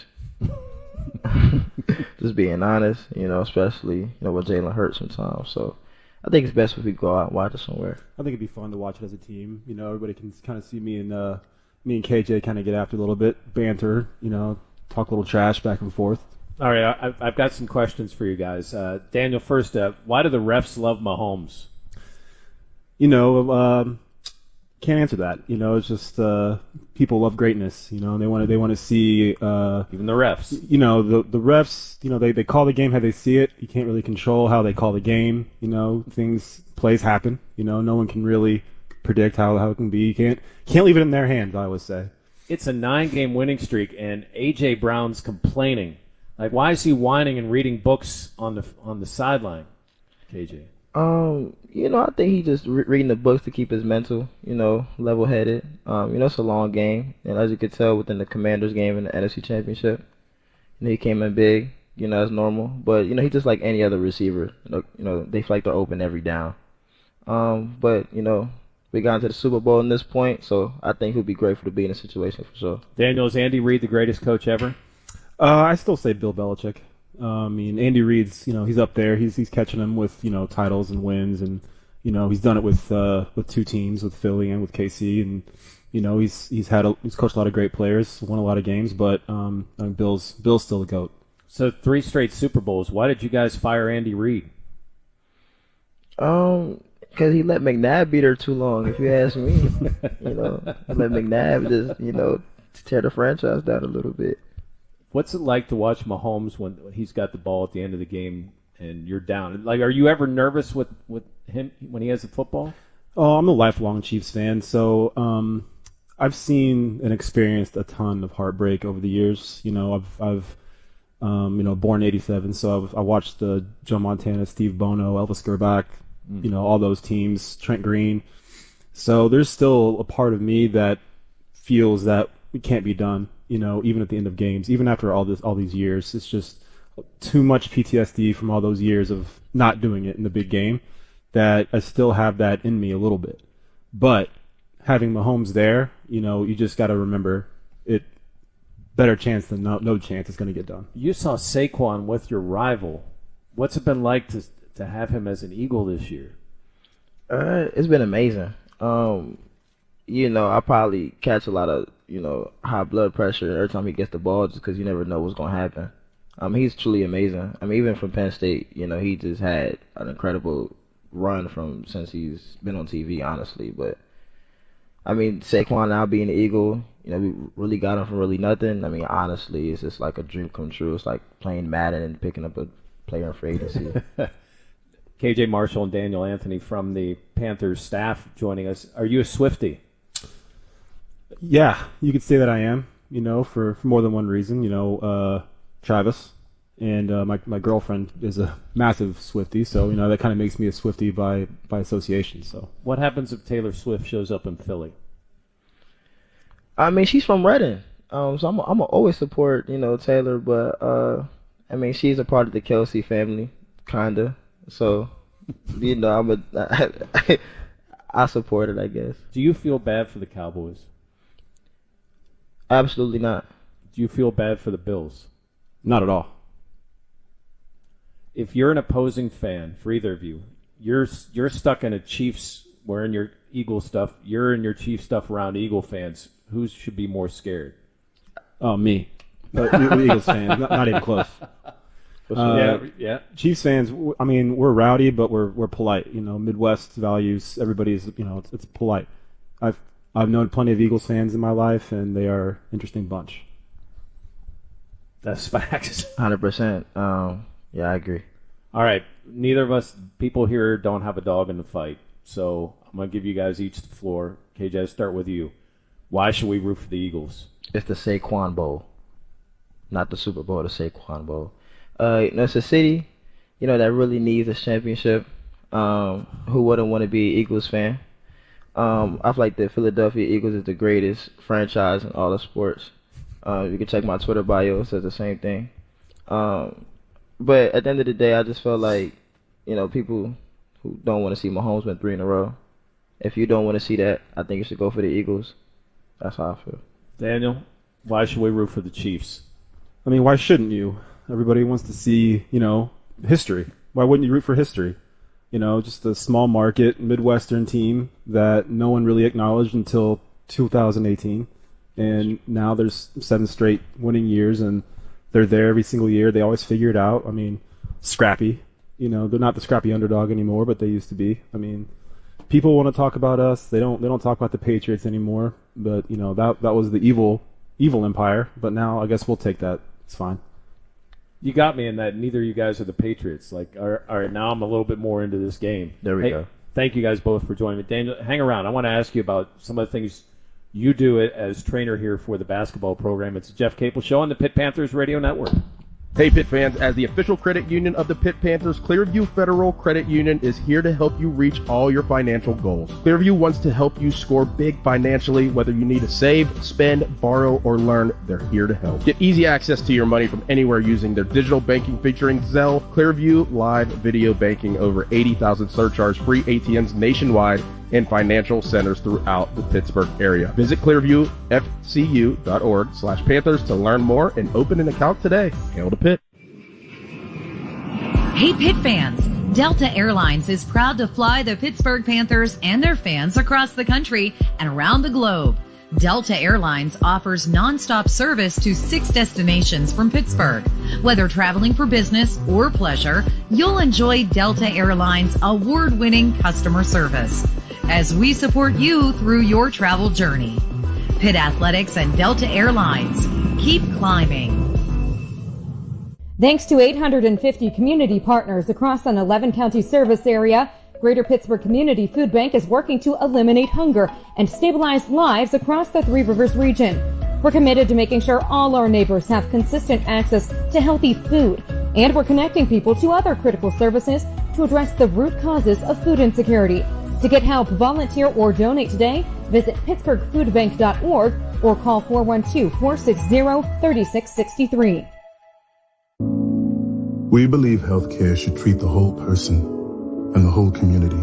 Just being honest, especially with Jalen Hurts sometimes. So I think it's best if we go out and watch it somewhere. I think it'd be fun to watch it as a team. Everybody can kind of see me and KJ kind of get after a little bit, banter, talk a little trash back and forth. All right, I've got some questions for you guys. Daniel, first, why do the refs love Mahomes? Can't answer that. It's just people love greatness. They want to see even the refs. The refs. They call the game how they see it. You can't really control how they call the game. Plays happen. No one can really predict how it can be. You can't leave it in their hands, I always say. It's a 9-game winning streak, and A.J. Brown's complaining. Like, why is he whining and reading books on the sideline, KJ? I think he just reading the books to keep his mental, level-headed. It's a long game, and as you could tell within the Commanders game in the NFC Championship, he came in big, as normal. But he's just like any other receiver. They feel like they're open every down. But we got into the Super Bowl in this point, so I think he'll be grateful to be in a situation for sure. Daniel, is Andy Reid the greatest coach ever? I still say Bill Belichick. Andy Reid's, he's up there. He's catching them with, titles and wins, and he's done it with 2 teams, with Philly and with KC, and he's coached a lot of great players, won a lot of games, but Bill's still the GOAT. So 3 straight Super Bowls. Why did you guys fire Andy Reid? Because he let McNabb beat her too long, if you ask me. Let McNabb just, tear the franchise down a little bit. What's it like to watch Mahomes when he's got the ball at the end of the game and you're down? Like, are you ever nervous with him when he has the football? Oh, I'm a lifelong Chiefs fan, so I've seen and experienced a ton of heartbreak over the years. I've born '87, so I watched the Joe Montana, Steve Bono, Elvis Gerbach, all those teams, Trent Green. So there's still a part of me that feels that it can't be done. Even at the end of games, even after all these years, it's just too much PTSD from all those years of not doing it in the big game that I still have that in me a little bit. But having Mahomes there, you just got to remember it. Better chance than no chance it's going to get done. You saw Saquon with your rival. What's it been like to have him as an Eagle this year? It's been amazing. I probably catch a lot of high blood pressure every time he gets the ball just because you never know what's going to happen. He's truly amazing. Even from Penn State, he just had an incredible run since he's been on TV, honestly. But Saquon now being the Eagle, we really got him from really nothing. Honestly, it's just like a dream come true. It's like playing Madden and picking up a player in free agency. KJ Marshall and Daniel Anthony from the Panthers staff joining us. Are you a Swiftie? Yeah, you could say that I am, for more than one reason. Travis and my girlfriend is a massive Swiftie, so, that kind of makes me a Swiftie by association. So, what happens if Taylor Swift shows up in Philly? She's from Reading, so I'm gonna always support, Taylor, but she's a part of the Kelsey family, kinda. So, I support it, I guess. Do you feel bad for the Cowboys? Absolutely not. Do you feel bad for the Bills? Not at all. If you're an opposing fan, for either of you, you're stuck in a Chiefs wearing your Eagle stuff. You're in your Chiefs stuff around Eagle fans. Who should be more scared? Oh, me. Eagles fans, not even close. Yeah. Chiefs fans, I mean, we're rowdy, but we're polite. You know, Midwest values. Everybody's, you know, it's polite. I've known plenty of Eagles fans in my life, and they are an interesting bunch. That's facts. 100%. Yeah, I agree. All right. Neither of us, people here, don't have a dog in the fight. So I'm going to give you guys each the floor. KJ, I'll start with you. Why should we root for the Eagles? It's the Saquon Bowl. Not the Super Bowl, the Saquon Bowl. It's a city, that really needs a championship. Who wouldn't want to be an Eagles fan? I feel like the Philadelphia Eagles is the greatest franchise in all of sports. You can check my Twitter bio, it says the same thing. But at the end of the day, I just feel like, people who don't want to see Mahomes win 3 in a row. If you don't want to see that, I think you should go for the Eagles. That's how I feel. Daniel, why should we root for the Chiefs? I mean, why shouldn't you? Everybody wants to see, history. Why wouldn't you root for history? Just a small market Midwestern team that no one really acknowledged until 2018. And now there's 7 straight winning years, and they're there every single year. They always figure it out. I mean, scrappy. They're not the scrappy underdog anymore, but they used to be. I mean, people want to talk about us. They don't talk about the Patriots anymore. But, that was the evil empire. But now I guess we'll take that. It's fine. You got me in that neither of you guys are the Patriots. All right, now I'm a little bit more into this game. There we go. Thank you guys both for joining me. Daniel, hang around. I want to ask you about some of the things you do as trainer here for the basketball program. It's the Jeff Capel Show on the Pitt Panthers Radio Network. Hey, Pitt fans, as the official credit union of the Pitt Panthers, Clearview Federal Credit Union is here to help you reach all your financial goals. Clearview wants to help you score big financially, whether you need to save, spend, borrow, or learn, they're here to help. Get easy access to your money from anywhere using their digital banking featuring Zelle, Clearview Live Video Banking, over 80,000 surcharge-free ATMs nationwide, and financial centers throughout the Pittsburgh area. Visit clearviewfcu.org/Panthers to learn more and open an account today. Hail to Pitt. Hey, Pitt fans. Delta Airlines is proud to fly the Pittsburgh Panthers and their fans across the country and around the globe. Delta Airlines offers nonstop service to 6 destinations from Pittsburgh. Whether traveling for business or pleasure, you'll enjoy Delta Airlines' award-winning customer service as we support you through your travel journey. Pitt Athletics and Delta Airlines. Keep climbing. Thanks to 850 community partners across an 11-county service area, Greater Pittsburgh Community Food Bank is working to eliminate hunger and stabilize lives across the Three Rivers region. We're committed to making sure all our neighbors have consistent access to healthy food, and we're connecting people to other critical services to address the root causes of food insecurity. To get help, volunteer, or donate today, visit pittsburghfoodbank.org or call 412-460-3663. We believe healthcare should treat the whole person and the whole community.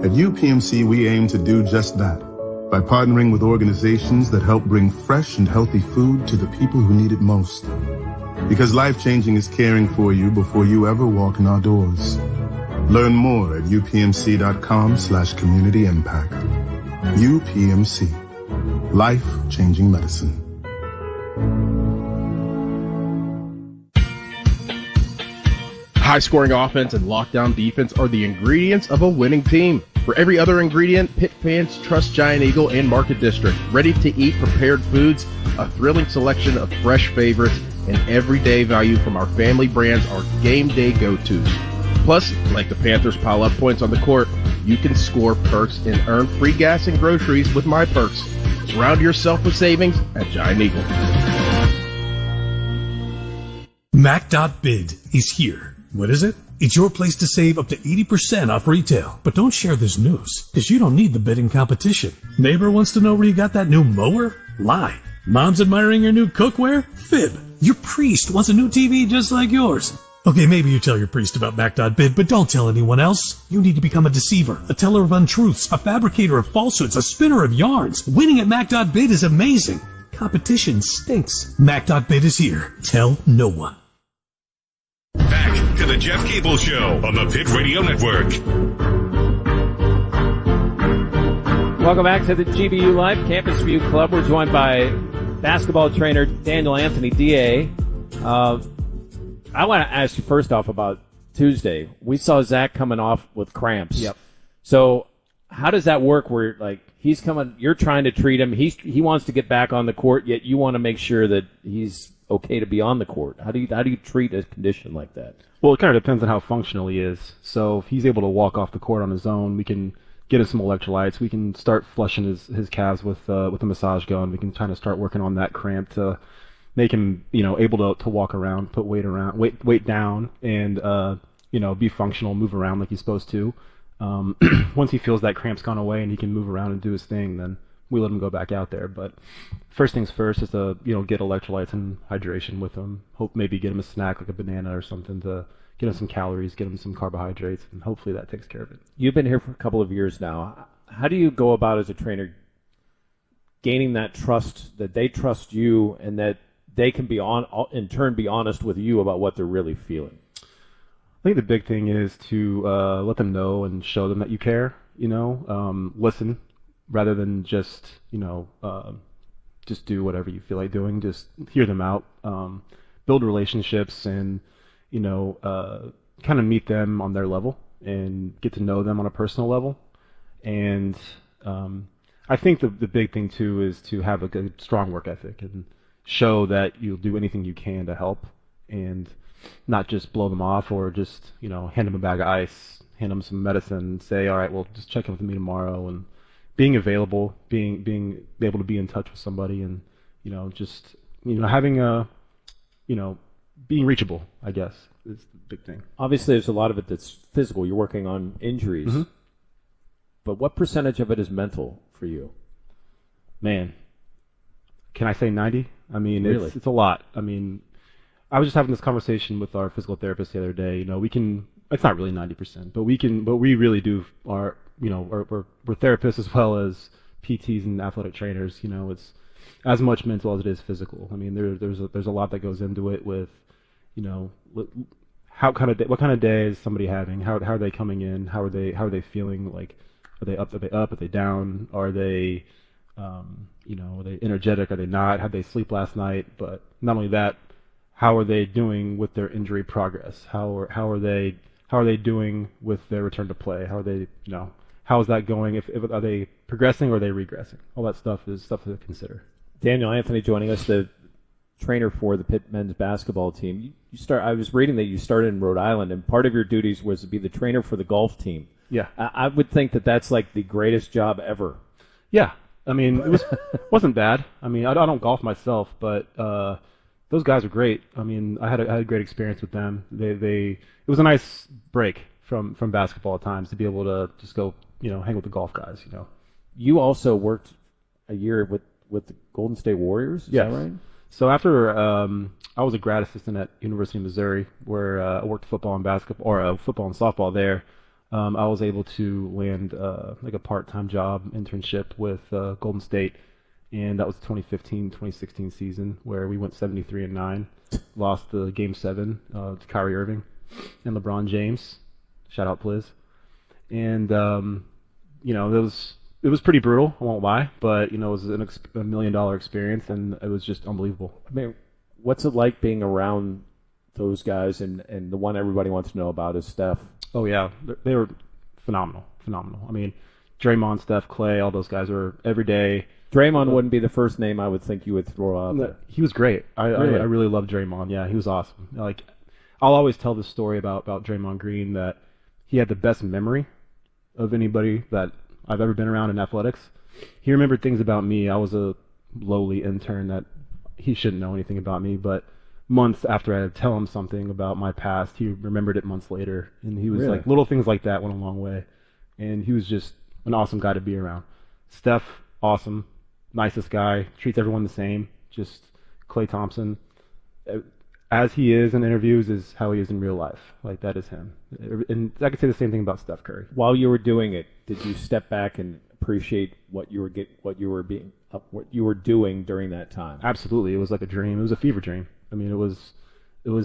At UPMC, we aim to do just that by partnering with organizations that help bring fresh and healthy food to the people who need it most. Because life-changing is caring for you before you ever walk in our doors. Learn more at upmc.com/community impact. UPMC. Life-changing medicine. High-scoring offense and lockdown defense are the ingredients of a winning team. For every other ingredient, Pitt fans trust Giant Eagle and Market District. Ready-to-eat prepared foods, a thrilling selection of fresh favorites, and everyday value from our family brands are game day go-tos. Plus, like the Panthers pile up points on the court, you can score perks and earn free gas and groceries with My Perks. Surround yourself with savings at Giant Eagle. Mac.bid is here. What is it? It's your place to save up to 80% off retail. But don't share this news, because you don't need the bidding competition. Neighbor wants to know where you got that new mower? Lie. Mom's admiring your new cookware? Fib. Your priest wants a new TV just like yours. Okay, maybe you tell your priest about Mac.bid, but don't tell anyone else. You need to become a deceiver, a teller of untruths, a fabricator of falsehoods, a spinner of yarns. Winning at Mac.bid is amazing. Competition stinks. Mac.bid is here. Tell no one. Back to the Jeff Capel Show on the Pitt Radio Network. Welcome back to the GBU Live Campus View Club. We're joined by basketball trainer Daniel Anthony, DA. I want to ask you first off about Tuesday. We saw Zach coming off with cramps. Yep. So how does that work where, like, he's coming, you're trying to treat him, he wants to get back on the court, yet you want to make sure that he's okay to be on the court? How do you treat a condition like that? Well, it kind of depends on how functional he is. So if he's able to walk off the court on his own, we can get him some electrolytes. We can start flushing his calves with a massage gun. We can kind of start working on that cramp to make him, able to walk around, put weight down, and be functional, move around like he's supposed to. Once he feels that cramp's gone away and he can move around and do his thing, then we let him go back out there. But first things first is to get electrolytes and hydration with him. Hope maybe get him a snack like a banana or something to get him some calories, get him some carbohydrates, and hopefully that takes care of it. You've been here for a couple of years now. How do you go about as a trainer gaining that trust, that they trust you and that they can in turn be honest with you about what they're really feeling? I think the big thing is to let them know and show them that you care. Listen rather than just do whatever you feel like doing. Just hear them out, build relationships, and kind of meet them on their level and get to know them on a personal level. And I think the big thing too is to have a good, strong work ethic and show that you'll do anything you can to help, and not just blow them off or just hand them a bag of ice, hand them some medicine, and say, all right, well, just check in with me tomorrow. And being available, being able to be in touch with somebody, and having a being reachable, I guess, is the big thing. Obviously, there's a lot of it that's physical. You're working on injuries. Mm-hmm. But what percentage of it is mental for you? Man, can I say 90? I mean, Really? It's a lot. I mean, I was just having this conversation with our physical therapist the other day. It's not really 90%, but we really do we're therapists as well as PTs and athletic trainers. It's as much mental as it is physical. I mean, there's a lot that goes into it with, what kind of day is somebody having? How are they coming in? How are they feeling? Like, are they up? Are they down? Are they, are they energetic? Are they not? Have they sleep last night? But not only that, how are they doing with their injury progress? How are they doing with their return to play? How are they, how is that going? If are they progressing or are they regressing? All that stuff is stuff to consider. Daniel Anthony joining us, the trainer for the Pitt men's basketball team. I was reading that you started in Rhode Island, and part of your duties was to be the trainer for the golf team. Yeah. I would think that that's like the greatest job ever. Yeah. I mean, it wasn't bad. I mean, I don't golf myself, but those guys are great. I mean, I had a great experience with them. It was a nice break from basketball at times to be able to just go, hang with the golf guys. You also worked a year with the Golden State Warriors. Is that right? So after I was a grad assistant at University of Missouri, where I worked football and basketball, or football and softball there. I was able to land like a part-time job internship with Golden State, and that was the 2015-2016 season where we went 73-9, lost the Game 7 to Kyrie Irving and LeBron James. Shout out, Pliz. And it was pretty brutal, I won't lie, but it was a $1 million experience, and it was just unbelievable. I mean, what's it like being around those guys? And the one everybody wants to know about is Steph. Oh yeah, they were phenomenal. I mean, Draymond, Steph, Clay, all those guys were every day. Draymond wouldn't be the first name I would think you would throw out. He was great. I really loved Draymond. Yeah, he was awesome. Like, I'll always tell this story about Draymond Green, that he had the best memory of anybody that I've ever been around in athletics. He remembered things about me. I was a lowly intern that he shouldn't know anything about me, but months after I had to tell him something about my past, he remembered it months later. And he was like, little things like that went a long way. And he was just an awesome guy to be around. Steph, awesome, nicest guy, treats everyone the same. Just Klay Thompson, as he is in interviews, is how he is in real life. Like, that is him. And I could say the same thing about Steph Curry. While you were doing it, did you step back and appreciate what you were what you were doing during that time. Absolutely, it was like a dream. It was a fever dream. I mean, it was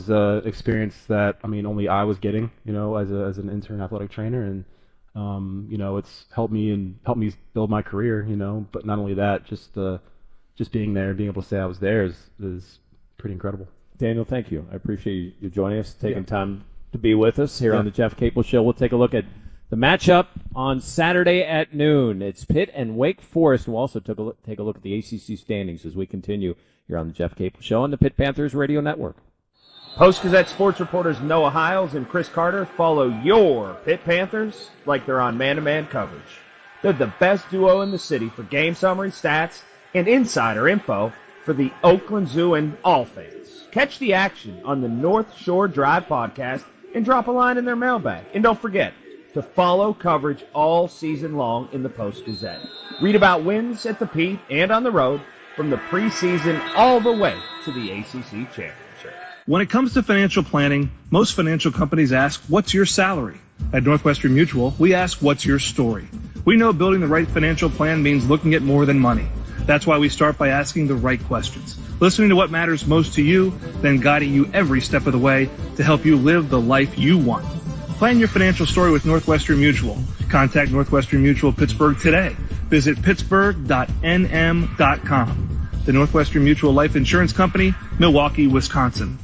an experience that only I was getting, as an intern athletic trainer, and it's helped me build my career, But not only that, just being there, being able to say I was there is pretty incredible. Daniel, thank you. I appreciate you joining us, taking time to be with us here on the Jeff Capel Show. We'll take a look at the matchup on Saturday at noon. It's Pitt and Wake Forest. We'll also take a look at the ACC standings as we continue here on the Jeff Capel Show on the Pitt Panthers Radio Network. Post-Gazette sports reporters Noah Hiles and Chris Carter follow your Pitt Panthers like they're on man-to-man coverage. They're the best duo in the city for game summary, stats, and insider info for the Oakland Zoo and all fans. Catch the action on the North Shore Drive podcast and drop a line in their mailbag. And don't forget to follow coverage all season long in the Post-Gazette. Read about wins at the Pete and on the road from the preseason all the way to the ACC championship. When it comes to financial planning, most financial companies ask, what's your salary? At Northwestern Mutual, we ask, what's your story? We know building the right financial plan means looking at more than money. That's why we start by asking the right questions, listening to what matters most to you, then guiding you every step of the way to help you live the life you want. Plan your financial story with Northwestern Mutual. Contact Northwestern Mutual Pittsburgh today. Visit pittsburgh.nm.com. The Northwestern Mutual Life Insurance Company, Milwaukee, Wisconsin.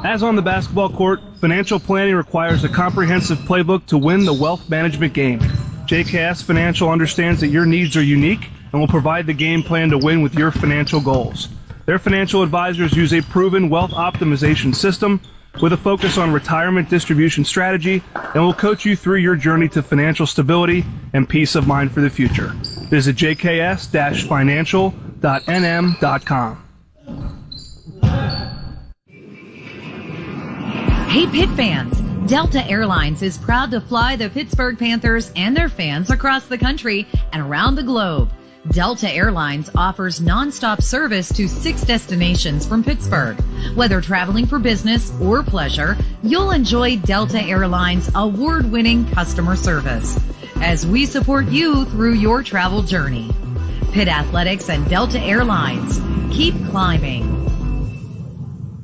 As on the basketball court, financial planning requires a comprehensive playbook to win the wealth management game. JKS Financial understands that your needs are unique and will provide the game plan to win with your financial goals. Their financial advisors use a proven wealth optimization system with a focus on retirement distribution strategy and will coach you through your journey to financial stability and peace of mind for the future. Visit jks-financial.nm.com. Hey Pitt fans, Delta Airlines is proud to fly the Pittsburgh Panthers and their fans across the country and around the globe. Delta Airlines offers nonstop service to 6 destinations from Pittsburgh. Whether traveling for business or pleasure, you'll enjoy Delta Airlines' award-winning customer service as we support you through your travel journey. Pitt Athletics and Delta Airlines, keep climbing.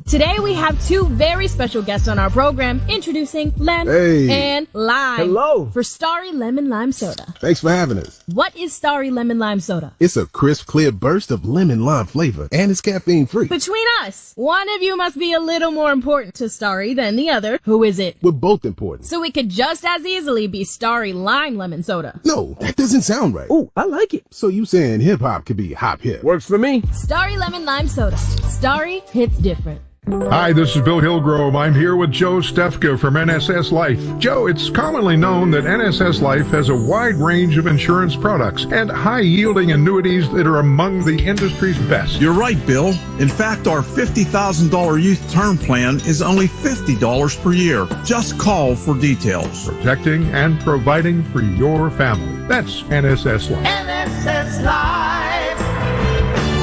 Today we have 2 very special guests on our program, introducing Len and Lime. Hello. For Starry Lemon Lime Soda. Thanks for having us. What is Starry Lemon Lime Soda? It's a crisp, clear burst of lemon lime flavor, and it's caffeine-free. Between us, one of you must be a little more important to Starry than the other. Who is it? We're both important. So it could just as easily be Starry Lime Lemon Soda. No, that doesn't sound right. Oh, I like it. So you saying hip-hop could be hop-hip? Works for me. Starry Lemon Lime Soda. Starry hits different. Hi, this is Bill Hillgrove. I'm here with Joe Stefka from NSS Life. Joe, it's commonly known that NSS Life has a wide range of insurance products and high-yielding annuities that are among the industry's best. You're right, Bill. In fact, our $50,000 youth term plan is only $50 per year. Just call for details. Protecting and providing for your family. That's NSS Life. NSS Life,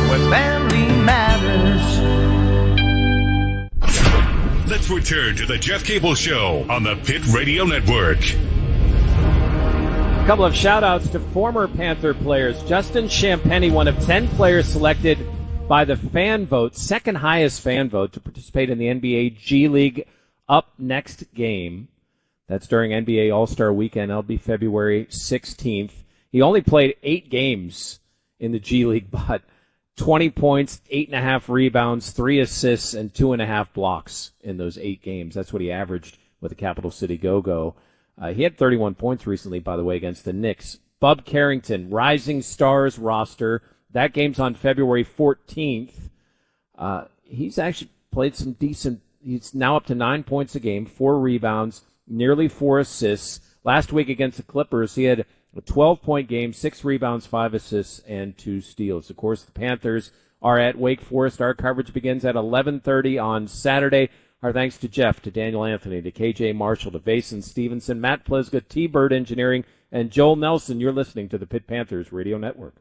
where family matters. Let's return to the Jeff Capel Show on the Pitt Radio Network. A couple of shout-outs to former Panther players. Justin Champagny, one of 10 players selected by the fan vote, second highest fan vote, to participate in the NBA G League Up Next game. That's during NBA All-Star Weekend. That'll be February 16th. He only played 8 games in the G League, but 20 points, 8.5 rebounds, 3 assists, and 2.5 blocks in those 8 games. That's what he averaged with the Capital City Go-Go. He had 31 points recently, by the way, against the Knicks. Bub Carrington, Rising Stars roster. That game's on February 14th. He's actually played some decent. He's now up to 9 points a game, 4 rebounds, nearly 4 assists. Last week against the Clippers, he had a 12-point game, 6 rebounds, 5 assists, and 2 steals. Of course, the Panthers are at Wake Forest. Our coverage begins at 11:30 on Saturday. Our thanks to Jeff, to Daniel Anthony, to KJ Marshall, to Vason Stevenson, Matt Plesga, T-Bird Engineering, and Joel Nelson. You're listening to the Pitt Panthers Radio Network.